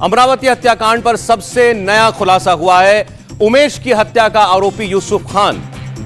अमरावती हत्याकांड पर सबसे नया खुलासा हुआ है। उमेश की हत्या का आरोपी Yusuf Khan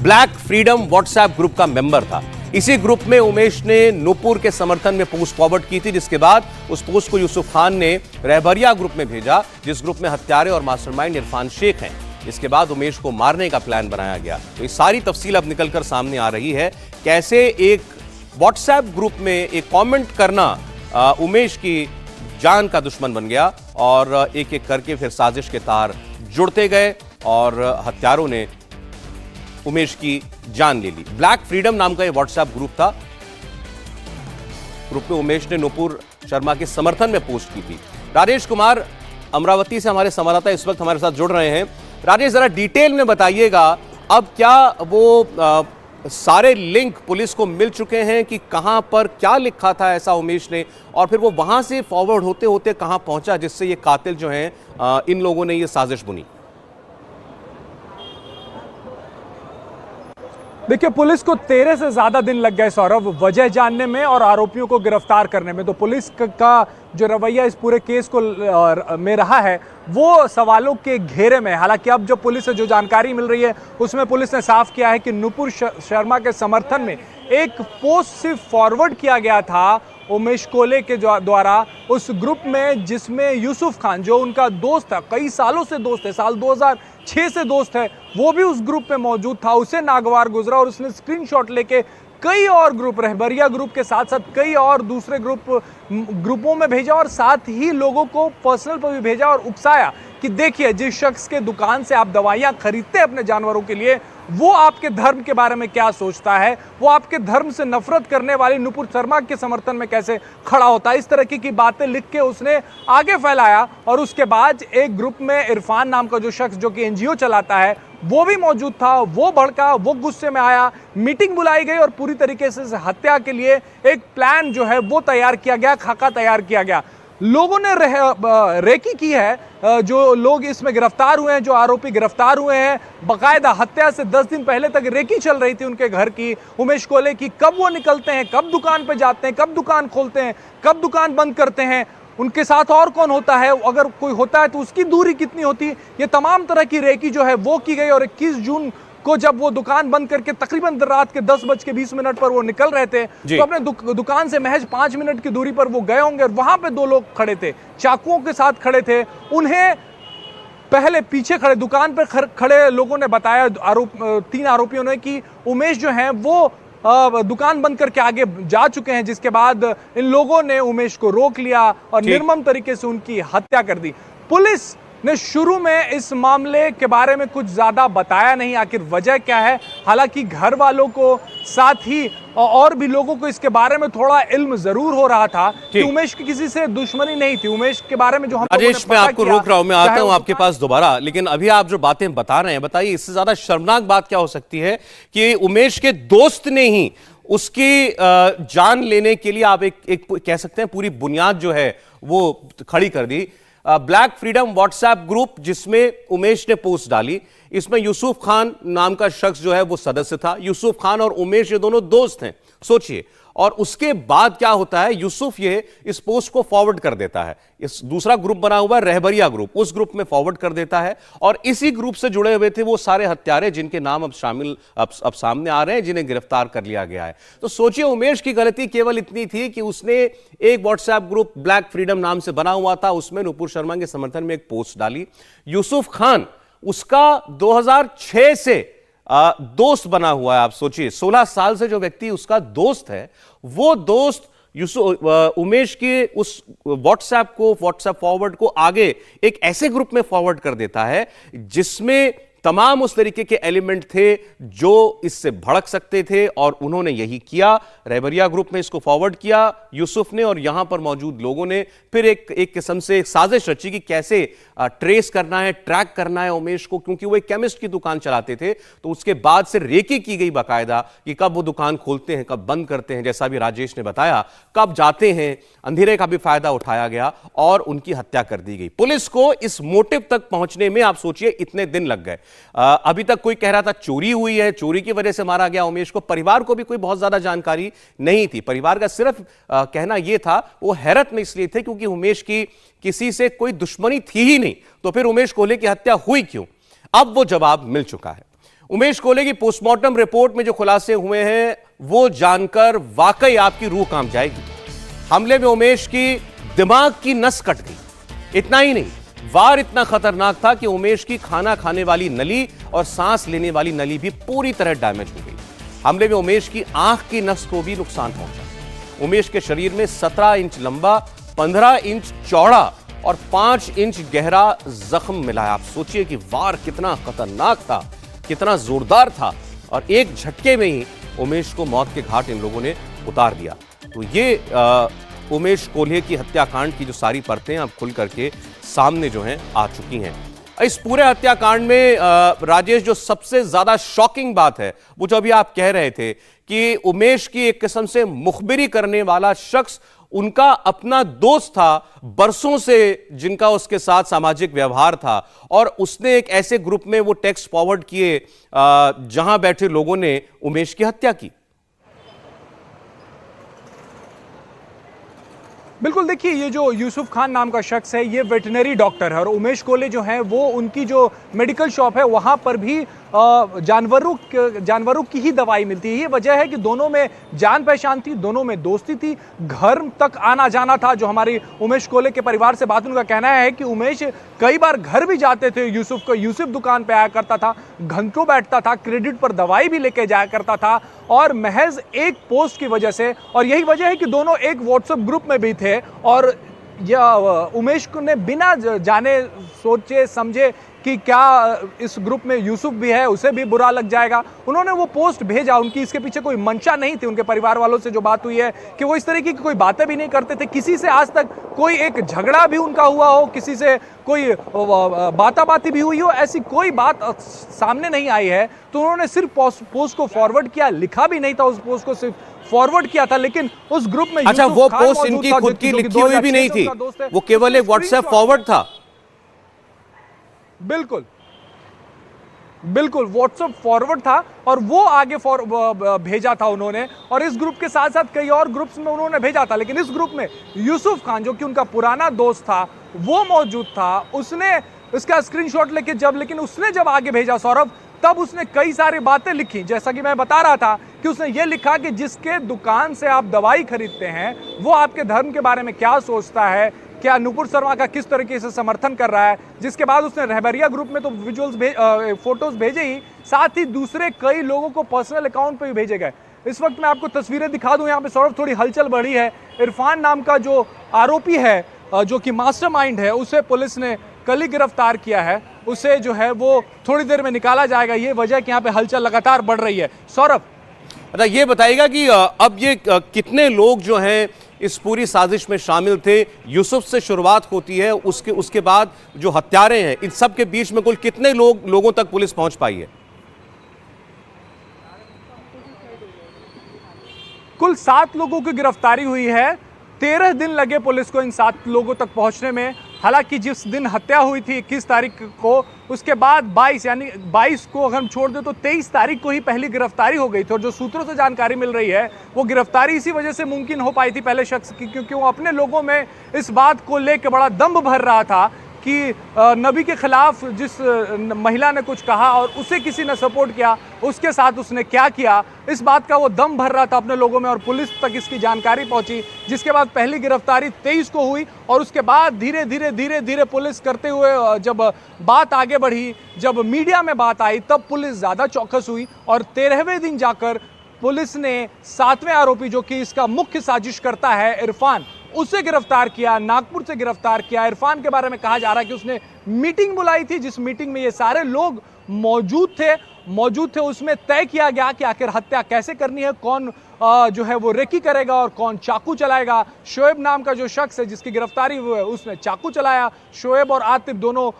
black freedom WhatsApp group का मेंबर था। इसी ग्रुप में उमेश ने नूपुर के समर्थन में पोस्ट फॉरवर्ड की थी, जिसके बाद उस पोस्ट को यूसुफ खान ने रहबरिया ग्रुप में भेजा, जिस ग्रुप में हत्यारे और मास्टरमाइंड इरफान शेख हैं। इसके बाद उमेश को मारने का प्लान बनाया गया। तो ये सारी तफसील अब निकलकर सामने आ रही है, कैसे एक व्हाट्सएप ग्रुप में एक कमेंट करना उमेश की जान का दुश्मन बन गया और एक एक करके फिर साजिश के तार जुड़ते गए और हत्यारों ने उमेश की जान ले ली। ब्लैक फ्रीडम नाम का ये व्हाट्सएप ग्रुप था। ग्रुप में उमेश ने नूपुर शर्मा के समर्थन में पोस्ट की थी। राजेश कुमार अमरावती से हमारे संवाददाता इस वक्त हमारे साथ जुड़ रहे हैं। राजेश, जरा डिटेल में बताइएगा, अब क्या वो सारे लिंक पुलिस को मिल चुके हैं कि कहां पर क्या लिखा था ऐसा उमेश ने, और फिर वो वहां से फॉरवर्ड होते होते कहां पहुंचा जिससे ये कातिल जो हैं इन लोगों ने ये साजिश बुनी? देखिए, पुलिस को 13 से ज्यादा दिन लग गए सौरभ, वजह जानने में और आरोपियों को गिरफ्तार करने में। तो पुलिस का जो रवैया इस पूरे केस को में रहा है वो सवालों के घेरे में। हालांकि अब जो पुलिस से जो जानकारी मिल रही है उसमें पुलिस ने साफ किया है कि नूपुर शर्मा के समर्थन में एक पोस्ट सिर्फ फॉरवर्ड किया गया था उमेश कोले के द्वारा उस ग्रुप में, जिसमें यूसुफ खान जो उनका दोस्त था, कई सालों से दोस्त है, साल 2006 से दोस्त है, वो भी उस ग्रुप में मौजूद था। उसे नागवार गुजरा और उसने स्क्रीनशॉट लेके कई और ग्रुप, रहबरिया ग्रुप के साथ साथ कई और दूसरे ग्रुपों में भेजा और साथ ही लोगों को पर्सनल पर भी भेजा और उकसाया कि देखिए, जिस शख्स के दुकान से आप दवाइयां खरीदते हैं अपने जानवरों के लिए, वो आपके धर्म के बारे में क्या सोचता है, वो आपके धर्म से नफरत करने वाली नूपुर शर्मा के समर्थन में कैसे खड़ा होता है। इस तरह की बातें लिख के उसने आगे फैलाया और उसके बाद एक ग्रुप में इरफान नाम का जो शख्स जो कि एनजीओ चलाता है वो भी मौजूद था। वो भड़का, वो गुस्से में आया, मीटिंग बुलाई गई और पूरी तरीके से हत्या के लिए एक प्लान जो है वो तैयार किया गया, खाका तैयार किया गया। लोगों ने रेकी की है। जो लोग इसमें गिरफ्तार हुए हैं, जो आरोपी गिरफ्तार हुए हैं, बकायदा हत्या से 10 दिन पहले तक रेकी चल रही थी उनके घर की, उमेश कोले की। कब वो निकलते हैं, कब दुकान पे जाते हैं, कब दुकान खोलते हैं, कब दुकान बंद करते हैं, उनके साथ और कौन होता है, अगर कोई होता है तो उसकी दूरी कितनी होती है, ये तमाम तरह की रेकी जो है वो की गई। और 21 जून को जब वो दुकान बंद करके तकरीबन रात के 10:20 पर वो निकल रहे थे, तो अपने दुकान से महज 5 मिनट की दूरी पर वो गए होंगे और वहां पे 2 लोग खड़े थे, चाकुओं के साथ खड़े थे। उन्हें पहले पीछे खड़े दुकान पर खड़े लोगों ने बताया, 3 आरोपियों ने, कि उमेश जो है वो दुकान बंद करके आगे जा चुके हैं, जिसके बाद इन लोगों ने उमेश को रोक लिया और निर्मम तरीके से उनकी हत्या कर दी। पुलिस ने शुरू में इस मामले के बारे में कुछ ज्यादा बताया नहीं, आखिर वजह क्या है। हालांकि घर वालों को, साथ ही और भी लोगों को इसके बारे में थोड़ा इल्म जरूर हो रहा था कि उमेश की किसी से दुश्मनी नहीं थी। उमेश के बारे में जो हम राजेश, मैं आपको रोक रहा हूं, मैं आता हूं आपके पास दोबारा, लेकिन अभी आप जो बातें बता रहे हैं, बताइए इससे ज्यादा शर्मनाक बात क्या हो सकती है कि उमेश के दोस्त ने ही उसकी जान लेने के लिए आप एक कह सकते हैं पूरी बुनियाद जो है वो खड़ी कर दी। ब्लैक फ्रीडम व्हाट्सएप ग्रुप जिसमें उमेश ने पोस्ट डाली, इसमें यूसुफ खान नाम का शख्स जो है वो सदस्य था। यूसुफ खान और उमेश ये दोनों दोस्त हैं, सोचिए। और उसके बाद क्या होता है, यूसुफ ये इस पोस्ट को फॉरवर्ड कर देता है। इस दूसरा ग्रुप बना हुआ है रहबरिया ग्रुप, उस ग्रुप में फॉरवर्ड कर देता है और इसी ग्रुप से जुड़े हुए थे वो सारे हत्यारे जिनके नाम अब सामने आ रहे हैं, जिन्हें गिरफ्तार कर लिया गया है। तो सोचिए, उमेश की गलती केवल इतनी थी कि उसने एक व्हाट्सएप ग्रुप ब्लैक फ्रीडम नाम से बना हुआ था, उसमें नूपुर शर्मा के समर्थन में एक पोस्ट डाली। यूसुफ खान उसका 2006 से दोस्त बना हुआ है। आप सोचिए, 16 साल से जो व्यक्ति उसका दोस्त है, वो दोस्त उमेश के उस व्हाट्सएप फॉरवर्ड को आगे एक ऐसे ग्रुप में फॉरवर्ड कर देता है जिसमें तमाम उस तरीके के एलिमेंट थे जो इससे भड़क सकते थे, और उन्होंने यही किया। रहबरिया ग्रुप में इसको फॉरवर्ड किया यूसुफ ने, और यहां पर मौजूद लोगों ने फिर एक किस्म से एक साजिश रची कि कैसे ट्रेस करना है, ट्रैक करना है उमेश को, क्योंकि वो एक केमिस्ट की दुकान चलाते थे। तो उसके बाद से रेकी की गई बाकायदा कि कब वो दुकान खोलते हैं, कब बंद करते हैं, जैसा भी राजेश ने बताया, कब जाते हैं, अंधेरे का भी फायदा उठाया गया और उनकी हत्या कर दी गई। पुलिस को इस मोटिव तक पहुंचने में आप सोचिए इतने दिन लग गए। अभी तक कोई कह रहा था चोरी हुई है, चोरी की वजह से मारा गया उमेश को। परिवार को भी कोई बहुत ज्यादा जानकारी नहीं थी। परिवार का सिर्फ कहना यह था, वो हैरत में इसलिए थे क्योंकि उमेश की किसी से कोई दुश्मनी थी ही नहीं, तो फिर उमेश कोल्हे की हत्या हुई क्यों? अब वो जवाब मिल चुका है। उमेश कोल्हे की पोस्टमार्टम रिपोर्ट में जो खुलासे हुए हैं वो जानकर वाकई आपकी रूह कांप जाएगी। हमले में उमेश की दिमाग की नस कट गई। इतना ही नहीं, वार इतना खतरनाक था कि उमेश की खाना खाने वाली नली और सांस लेने वाली नली भी पूरी तरह डैमेज हो गई। हमले में उमेश की आंख की नस को भी नुकसान पहुंचा। उमेश के शरीर में 17 इंच लंबा, 15 इंच चौड़ा और 5 इंच गहरा जख्म मिला है। आप सोचिए कि वार कितना खतरनाक था, कितना जोरदार था, और एक झटके में ही उमेश को मौत के घाट इन लोगों ने उतार दिया। तो ये उमेश कोल्हे की हत्याकांड की जो सारी परतें अब खुल करके सामने जो हैं आ चुकी हैं। इस पूरे हत्याकांड में राजेश, जो सबसे ज्यादा शॉकिंग बात है वो जो अभी आप कह रहे थे कि उमेश की एक किस्म से मुखबिरी करने वाला शख्स उनका अपना दोस्त था, बरसों से जिनका उसके साथ सामाजिक व्यवहार था, और उसने एक ऐसे ग्रुप में वो टेक्स्ट फॉरवर्ड किए जहां बैठे लोगों ने उमेश की हत्या की। बिल्कुल, देखिए, ये जो यूसुफ खान नाम का शख्स है ये वेटनरी डॉक्टर है, और उमेश कोल्हे जो है वो उनकी जो मेडिकल शॉप है वहाँ पर भी जानवरों की ही दवाई मिलती है। ये वजह है कि दोनों में जान पहचान थी, दोनों में दोस्ती थी, घर तक आना जाना था। जो हमारी उमेश कोल्हे के परिवार से बात, उनका कहना है कि उमेश कई बार घर भी जाते थे यूसुफ को। यूसुफ दुकान पे आया करता था, घंटों बैठता था, क्रेडिट पर दवाई भी लेके जाया करता था, और महज एक पोस्ट की वजह से, और यही वजह है कि दोनों एक व्हाट्सएप ग्रुप में भी थे, और उमेश को ने बिना जाने सोचे समझे कि क्या इस ग्रुप में यूसुफ भी है, उसे भी बुरा लग जाएगा, उन्होंने वो पोस्ट भेजा। उनकी इसके पीछे कोई मंशा नहीं थी। उनके परिवार वालों से जो बात हुई है कि वो इस तरीके की कोई बातें भी नहीं करते थे। किसी से आज तक कोई एक झगड़ा भी उनका हुआ हो, किसी से कोई बाताबाती भी हुई हो, ऐसी कोई बात सामने नहीं आई है। तो उन्होंने सिर्फ पोस्ट को फॉरवर्ड किया, लिखा भी नहीं था, उस पोस्ट को सिर्फ फॉरवर्ड किया था। लेकिन उस ग्रुप में अच्छा, वो पोस्ट इनकी खुद की लिखी हुई भी नहीं थी, वो केवल एक व्हाट्सएप फॉरवर्ड था। बिल्कुल बिल्कुल, व्हाट्सएप फॉरवर्ड था, और वो आगे भेजा था उन्होंने, और इस ग्रुप के साथ साथ कई और ग्रुप्स में उन्होंने भेजा था। लेकिन इस ग्रुप में यूसुफ खान, जो कि उनका पुराना दोस्त था, वो मौजूद था। उसने इसका स्क्रीनशॉट लेकिन उसने जब आगे भेजा सौरभ, तब उसने कई सारी बातें लिखी। जैसा कि मैं बता रहा था कि उसने ये लिखा कि जिसके दुकान से आप दवाई खरीदते हैं वो आपके धर्म के बारे में क्या सोचता है, क्या नुपुर शर्मा का किस तरीके से समर्थन कर रहा है। जिसके बाद उसने रहबरिया ग्रुप में तो विजुअल्स फोटोज भेजे ही, साथ ही दूसरे कई लोगों को पर्सनल अकाउंट पे भी भेजे गए। इस वक्त मैं आपको तस्वीरें दिखा दूं, यहाँ पे सौरभ थोड़ी हलचल बढ़ी है। इरफान नाम का जो आरोपी है, जो कि मास्टरमाइंड है, उसे पुलिस ने कल ही गिरफ्तार किया है। उसे जो है वो थोड़ी देर में निकाला जाएगा। ये वजह कि यहाँ पे हलचल लगातार बढ़ रही है। सौरभ, अच्छा, ये बताइएगा कि अब ये कितने लोग जो हैं इस पूरी साजिश में शामिल थे? यूसुफ से शुरुआत होती है, उसके बाद जो हत्यारे हैं, इन सब के बीच में कुल कितने लोगों तक पुलिस पहुंच पाई है? कुल 7 लोगों की गिरफ्तारी हुई है। 13 दिन लगे पुलिस को इन 7 लोगों तक पहुंचने में। हालांकि जिस दिन हत्या हुई थी 21 तारीख को, उसके बाद 22 को अगर हम छोड़ दें तो 23 तारीख को ही पहली गिरफ्तारी हो गई थी। और जो सूत्रों से जानकारी मिल रही है वो गिरफ्तारी इसी वजह से मुमकिन हो पाई थी पहले शख्स की, क्योंकि वो अपने लोगों में इस बात को लेकर बड़ा दम्भ भर रहा था कि नबी के खिलाफ जिस महिला ने कुछ कहा और उसे किसी ने सपोर्ट किया, उसके साथ उसने क्या किया, इस बात का वो दम भर रहा था अपने लोगों में। और पुलिस तक इसकी जानकारी पहुंची, जिसके बाद पहली गिरफ्तारी 23 को हुई। और उसके बाद धीरे धीरे पुलिस करते हुए जब बात आगे बढ़ी, जब मीडिया में बात आई, तब पुलिस ज़्यादा चौकस हुई। और 13वें दिन जाकर पुलिस ने 7वें आरोपी, जो कि इसका मुख्य साजिश करता है इरफान, उसे गिरफ्तार किया, नागपुर से गिरफ्तार किया। इरफान के बारे में कहा जा रहा है कि उसने मीटिंग बुलाई थी, जिस मीटिंग में ये सारे लोग मौजूद थे। उसमें तय किया गया कि आखिर हत्या कैसे करनी है, कौन जो है वो रेकी करेगा और कौन चाकू चलाएगा। शोएब नाम का जो शख्स है जिसकी गिरफ्तारी हुई है उसने चाकू चलाया। शोएब और आतिफ दोनों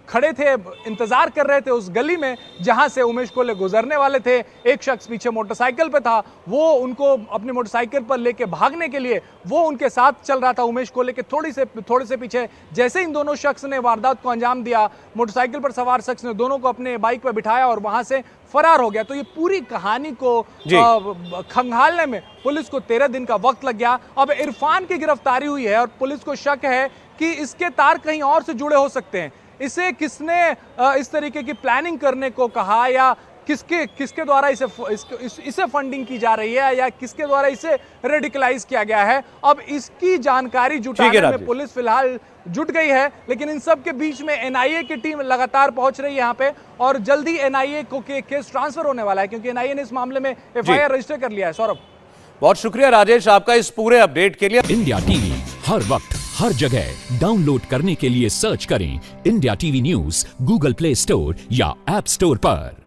खड़े थे, इंतजार कर रहे थे उस गली में जहां से उमेश कोल्हे गुजरने वाले थे। एक शख्स पीछे मोटरसाइकिल पे था, वो उनको अपनी मोटरसाइकिल पर लेके भागने के लिए वो उनके साथ चल रहा था उमेश कोल्हे के थोड़े से पीछे। जैसे इन दोनों शख्स ने वारदात को अंजाम दिया, मोटरसाइकिल पर सवार शख्स ने दोनों को अपने बाइक पर बिठाया और वहां से फरार हो गया। तो ये पूरी कहानी को खंगालने में पुलिस को 13 दिन का वक्त लग गया। अब इरफान की गिरफ्तारी हुई है और पुलिस को शक है कि इसके तार कहीं और से जुड़े हो सकते हैं। इसे किसने इस तरीके की प्लानिंग करने को कहा या किसके द्वारा इसे फंडिंग की जा रही है या किसके द्वारा इसे रेडिकलाइज किया गया है, अब इसकी जानकारी जुटाने में पुलिस फिलहाल जुट गई है। लेकिन इन सब के बीच में एनआईए की टीम लगातार पहुंच रही है यहाँ पे और जल्दी एनआईए को केस ट्रांसफर होने वाला है क्योंकि एनआईए ने इस मामले में एफआईआर रजिस्टर कर लिया है। सौरभ, बहुत शुक्रिया राजेश आपका इस पूरे अपडेट के लिए। इंडिया टीवी हर वक्त हर जगह डाउनलोड करने के लिए सर्च करें India TV news Google play store या ऐप स्टोर पर।